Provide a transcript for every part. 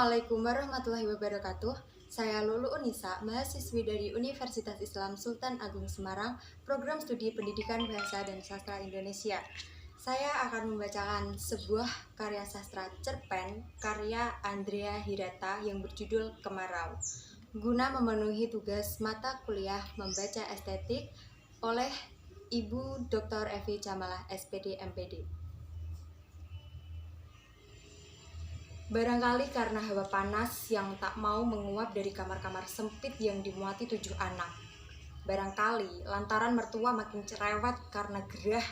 Assalamualaikum warahmatullahi wabarakatuh. Saya Lulu Unisa, mahasiswi dari Universitas Islam Sultan Agung Semarang, program studi Pendidikan Bahasa dan Sastra Indonesia. Saya akan membacakan sebuah karya sastra cerpen karya Andrea Hirata yang berjudul Kemarau, guna memenuhi tugas mata kuliah membaca estetik oleh Ibu Dr. Evi Camalah, SPD MPD. Barangkali karena hawa panas yang tak mau menguap dari kamar-kamar sempit yang dimuati 7 anak. Barangkali lantaran mertua makin cerewet karena gerah.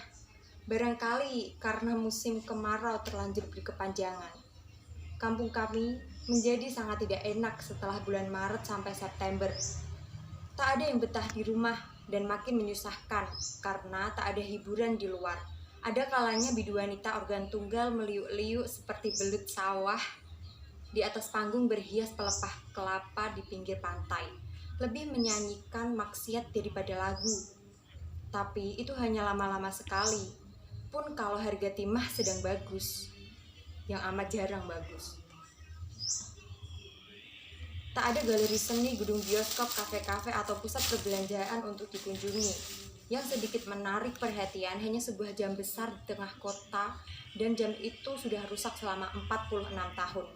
Barangkali karena musim kemarau terlanjur berkepanjangan. Kampung kami menjadi sangat tidak enak setelah bulan Maret sampai September. Tak ada yang betah di rumah dan makin menyusahkan karena tak ada hiburan di luar. Ada kalanya bidu wanita organ tunggal meliuk-liuk seperti belut sawah di atas panggung berhias pelepah kelapa di pinggir pantai. Lebih menyanyikan maksiat daripada lagu. Tapi itu hanya lama-lama sekali. Pun kalau harga timah sedang bagus, yang amat jarang bagus. Tak ada galeri seni, gedung bioskop, kafe-kafe, atau pusat perbelanjaan untuk dikunjungi. Yang sedikit menarik perhatian hanya sebuah jam besar di tengah kota, dan jam itu sudah rusak selama 46 tahun.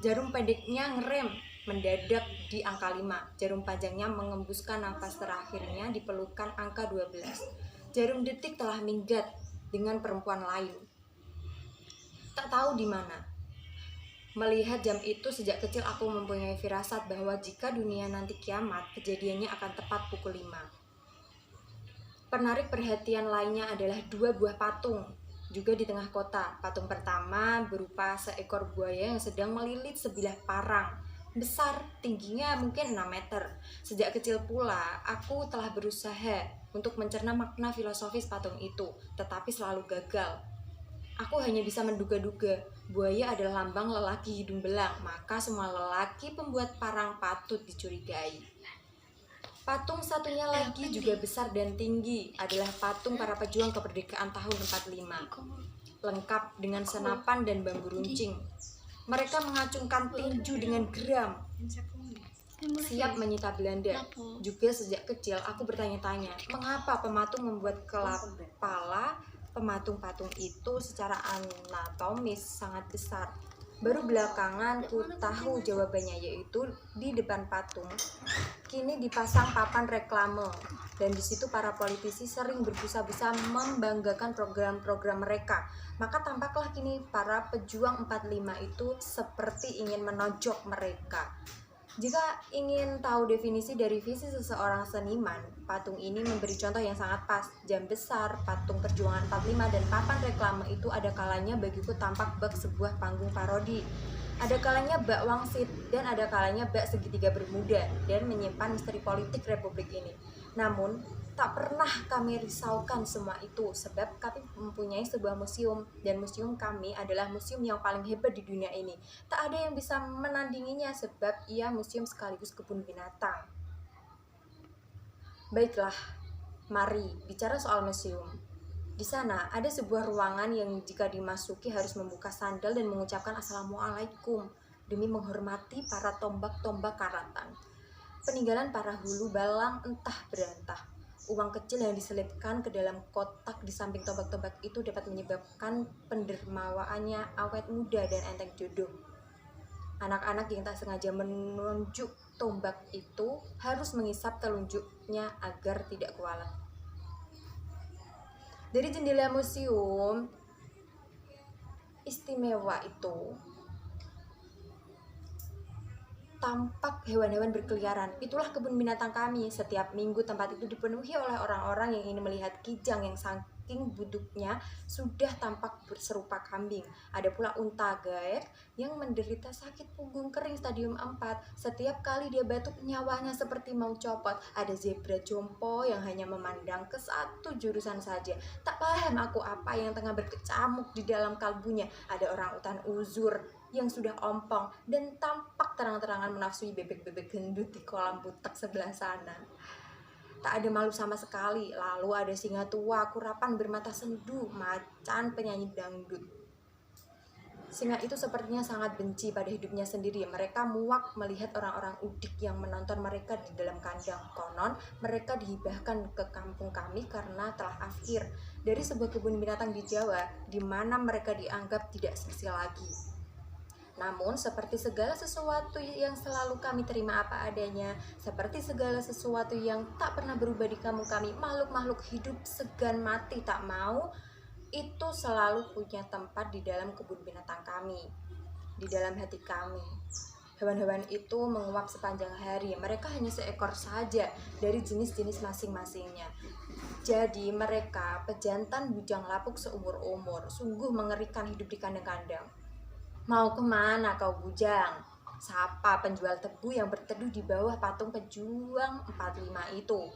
Jarum pendeknya ngerem mendadak di angka 5. Jarum panjangnya mengembuskan nafas terakhirnya di pelukan angka 12. Jarum detik telah minggat dengan perempuan lain. Tak tahu di mana. Melihat jam itu sejak kecil aku mempunyai firasat bahwa jika dunia nanti kiamat, kejadiannya akan tepat pukul 5. Penarik perhatian lainnya adalah 2 buah patung, juga di tengah kota. Patung pertama berupa seekor buaya yang sedang melilit sebilah parang. Besar, tingginya mungkin 6 meter. Sejak kecil pula, aku telah berusaha untuk mencerna makna filosofis patung itu, tetapi selalu gagal. Aku hanya bisa menduga-duga, buaya adalah lambang lelaki hidung belang, maka semua lelaki pembuat parang patut dicurigai. Patung satunya lagi juga besar dan tinggi, adalah patung para pejuang kemerdekaan tahun 45, lengkap dengan senapan dan bambu runcing. Mereka mengacungkan tinju dengan geram, siap menyita Belanda. Juga sejak kecil aku bertanya-tanya, mengapa pematung membuat kepala pematung-patung itu secara anatomis sangat besar. Baru belakangan ku tahu jawabannya, yaitu di depan patung kini dipasang papan reklame, dan di situ para politisi sering berbusa-busa membanggakan program-program mereka. Maka tampaklah kini para pejuang 45 itu seperti ingin menojok mereka. Jika ingin tahu definisi dari visi seseorang seniman, patung ini memberi contoh yang sangat pas. Jam besar, patung perjuangan 45, dan papan reklame itu ada kalanya bagiku tampak bak sebuah panggung parodi. Ada kalanya bak wangsit, dan ada kalanya bak segitiga bermuda, dan menyimpan misteri politik republik ini. Namun, tak pernah kami risaukan semua itu, sebab kami mempunyai sebuah museum, dan museum kami adalah museum yang paling hebat di dunia ini. Tak ada yang bisa menandinginya, sebab ia museum sekaligus kebun binatang. Baiklah, mari bicara soal museum. Di sana ada sebuah ruangan yang jika dimasuki harus membuka sandal dan mengucapkan Assalamualaikum demi menghormati para tombak-tombak karatan. Peninggalan para hulu balang entah berantah. Uang kecil yang diselipkan ke dalam kotak di samping tombak-tombak itu dapat menyebabkan pendermawaannya awet muda dan enteng jodoh. Anak-anak yang tak sengaja menunjuk tombak itu harus mengisap telunjuknya agar tidak kualat. Dari jendela museum istimewa itu tampak hewan-hewan berkeliaran. Itulah kebun binatang kami. Setiap minggu tempat itu dipenuhi oleh orang-orang yang ingin melihat kijang yang saking buduknya sudah tampak serupa kambing. Ada pula unta gaek yang menderita sakit punggung kering stadium 4. Setiap kali dia batuk nyawanya seperti mau copot. Ada zebra jompo yang hanya memandang ke satu jurusan saja. Tak paham aku apa yang tengah berkecamuk di dalam kalbunya. Ada orang utan uzur yang sudah ompong dan tampak terang-terangan menafsui bebek-bebek gendut di kolam butek sebelah sana. Tak ada malu sama sekali. Lalu ada singa tua kurapan bermata sendu, macan penyanyi dangdut. Singa itu sepertinya sangat benci pada hidupnya sendiri. Mereka muak melihat orang-orang udik yang menonton mereka di dalam kandang. Konon, mereka dihibahkan ke kampung kami karena telah afkir dari sebuah kebun binatang di Jawa, di mana mereka dianggap tidak seksi lagi. Namun, seperti segala sesuatu yang selalu kami terima apa adanya, seperti segala sesuatu yang tak pernah berubah di kampung kami, makhluk-makhluk hidup segan mati tak mau itu selalu punya tempat di dalam kebun binatang kami, di dalam hati kami. Hewan-hewan itu menguap sepanjang hari. Mereka hanya seekor saja dari jenis-jenis masing-masingnya. Jadi mereka pejantan bujang lapuk seumur-umur. Sungguh mengerikan hidup di kandang-kandang. Mau kemana kau bujang? Sapa penjual tebu yang berteduh di bawah patung pejuang 45 itu.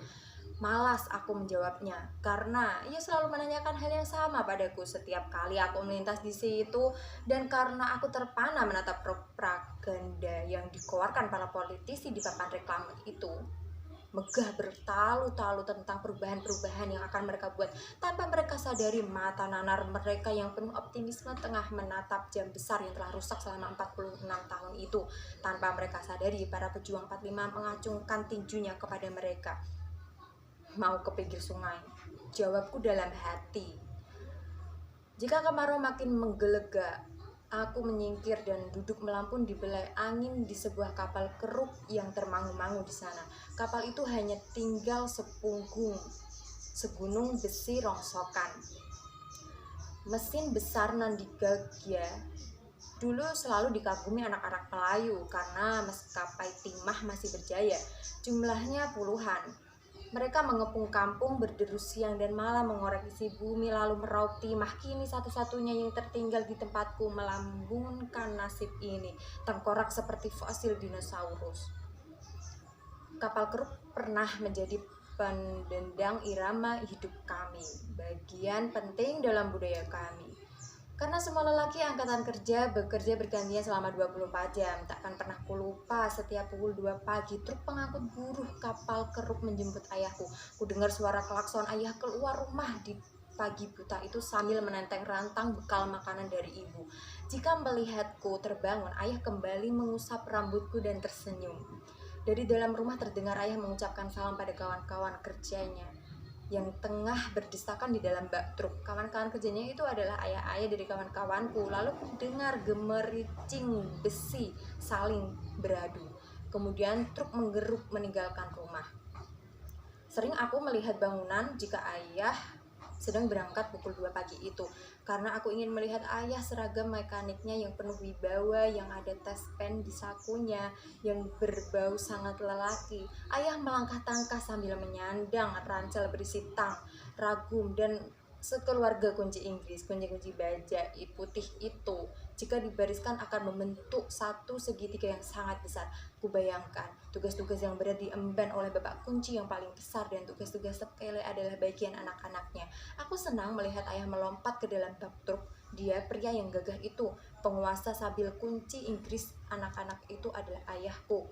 Malas aku menjawabnya, karena ia selalu menanyakan hal yang sama padaku setiap kali aku melintas di situ, dan karena aku terpana menatap propaganda yang dikeluarkan para politisi di papan reklame itu. Megah bertalu-talu tentang perubahan-perubahan yang akan mereka buat, tanpa mereka sadari mata nanar mereka yang penuh optimisme tengah menatap jam besar yang telah rusak selama 46 tahun itu. Tanpa mereka sadari, para pejuang 45 mengacungkan tinjunya kepada mereka. Mau ke pinggir sungai, jawabku dalam hati. Jika kemarau makin menggelegak, aku menyingkir dan duduk melampun di belai angin di sebuah kapal keruk yang termangu-mangu di sana. Kapal itu hanya tinggal segunung besi rongsokan. Mesin besar Nandigagya dulu selalu dikagumi anak-anak Melayu karena maskapai timah masih berjaya. Jumlahnya puluhan. Mereka mengepung kampung, berderu siang dan malam, mengorek isi bumi, lalu meraup timah. Kini satu-satunya yang tertinggal di tempatku melambungkan nasib ini, tengkorak seperti fosil dinosaurus. Kapal keruk pernah menjadi pendendang irama hidup kami, bagian penting dalam budaya kami. Karena semua lelaki angkatan kerja bekerja bergantian selama 24 jam. Takkan pernah kulupa setiap pukul 2 pagi truk pengangkut buruh kapal keruk menjemput ayahku. Ku dengar suara klakson ayah keluar rumah di pagi buta itu sambil menenteng rantang bekal makanan dari ibu. Jika melihatku terbangun, ayah kembali mengusap rambutku dan tersenyum. Dari dalam rumah terdengar ayah mengucapkan salam pada kawan-kawan kerjanya yang tengah berdesakan di dalam bak truk. Kawan-kawan kerjanya itu adalah ayah-ayah dari kawan-kawanku. Lalu ku dengar gemericing besi saling beradu. Kemudian truk menggeruk meninggalkan rumah. Sering aku melihat bangunan jika ayah sedang berangkat pukul 2 pagi itu, karena aku ingin melihat ayah seragam mekaniknya yang penuh wibawa, yang ada tas pen di sakunya, yang berbau sangat lelaki. Ayah melangkah tangkah sambil menyandang ransel berisi tang, ragum, dan sekeluarga kunci Inggris, kunci-kunci baja putih itu. Jika dibariskan akan membentuk satu segitiga yang sangat besar. Kubayangkan tugas-tugas yang berat diemban oleh bapak kunci yang paling besar, dan tugas-tugas sepele adalah bagian anak-anaknya. Aku senang melihat ayah melompat ke dalam bak truk. Dia pria yang gagah itu, penguasa sabil kunci Inggris. Anak-anak itu adalah ayahku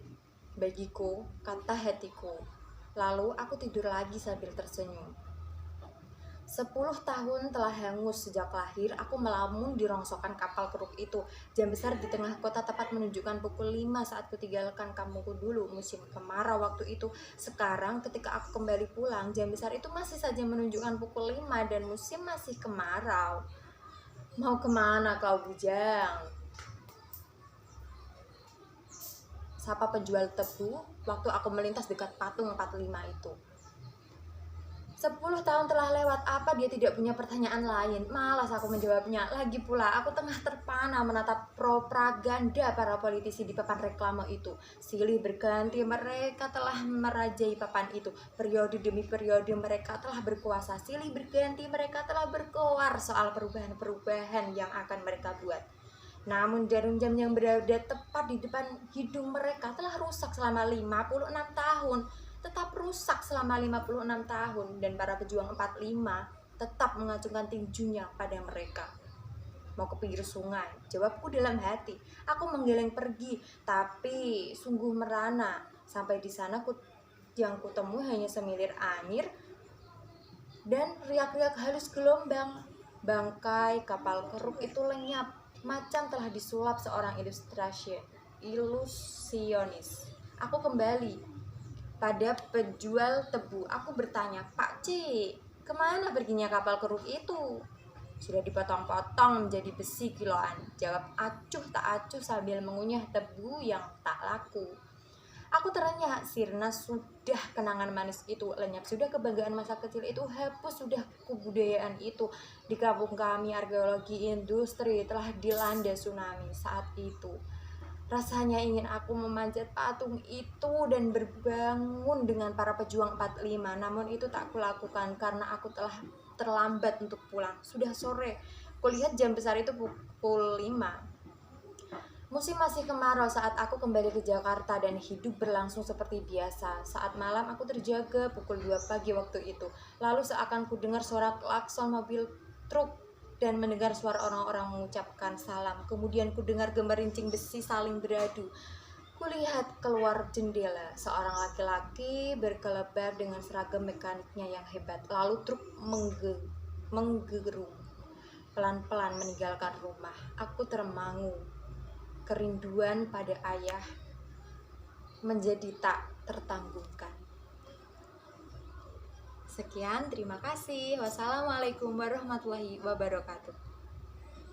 bagiku, kata hatiku. Lalu aku tidur lagi sambil tersenyum. 10 tahun telah hangus sejak lahir, aku melamun di rongsokan kapal keruk itu. Jam besar di tengah kota tepat menunjukkan pukul 5 saat kutinggalkan kampungku dulu, musim kemarau waktu itu. Sekarang ketika aku kembali pulang, jam besar itu masih saja menunjukkan pukul 5 dan musim masih kemarau. Mau kemana kau bujang? Sapa penjual tebu waktu aku melintas dekat patung 45 itu. 10 tahun telah lewat, apa dia tidak punya pertanyaan lain? Malas aku menjawabnya. Lagi pula aku tengah terpana menatap propaganda para politisi di papan reklame itu. Silih berganti mereka telah merajai papan itu. Periode demi periode mereka telah berkuasa. Silih berganti mereka telah berkoar soal perubahan-perubahan yang akan mereka buat. Namun jarum jam yang berada tepat di depan hidung mereka telah rusak selama 56 tahun. Tetap rusak selama 56 tahun, dan para pejuang 45 tetap mengacungkan tinjunya pada mereka. Mau ke pinggir sungai, jawabku dalam hati. Aku menggeleng pergi, tapi sungguh merana. Sampai di sana yang kutemui hanya semilir air dan riak-riak halus gelombang. Bangkai kapal keruk itu lenyap. macam telah disulap seorang ilusionis. Aku kembali pada penjual tebu. Aku bertanya, "Pak C, kemana perginya kapal keruk itu?" "Sudah dipotong-potong menjadi besi kiloan," jawab acuh tak acuh sambil mengunyah tebu yang tak laku. Aku terenyah, sirna sudah kenangan manis itu, lenyap sudah kebanggaan masa kecil itu, hapus sudah kebudayaan itu. Di kampung kami arkeologi industri telah dilanda tsunami saat itu. Rasanya ingin aku memanjat patung itu dan berbangun dengan para pejuang 45, namun itu tak kulakukan karena aku telah terlambat untuk pulang. Sudah sore, kulihat jam besar itu pukul 5. Musim masih kemarau saat aku kembali ke Jakarta dan hidup berlangsung seperti biasa. Saat malam aku terjaga pukul 2 pagi waktu itu. Lalu seakan ku dengar suara klakson mobil truk dan mendengar suara orang-orang mengucapkan salam. Kemudian ku dengar gemerincing besi saling beradu. Kulihat keluar jendela, seorang laki-laki berkelebar dengan seragam mekaniknya yang hebat. Lalu truk menggerung pelan-pelan meninggalkan rumah. Aku termangu. Kerinduan pada ayah menjadi tak tertanggungan. Sekian, terima kasih. Wassalamualaikum warahmatullahi wabarakatuh.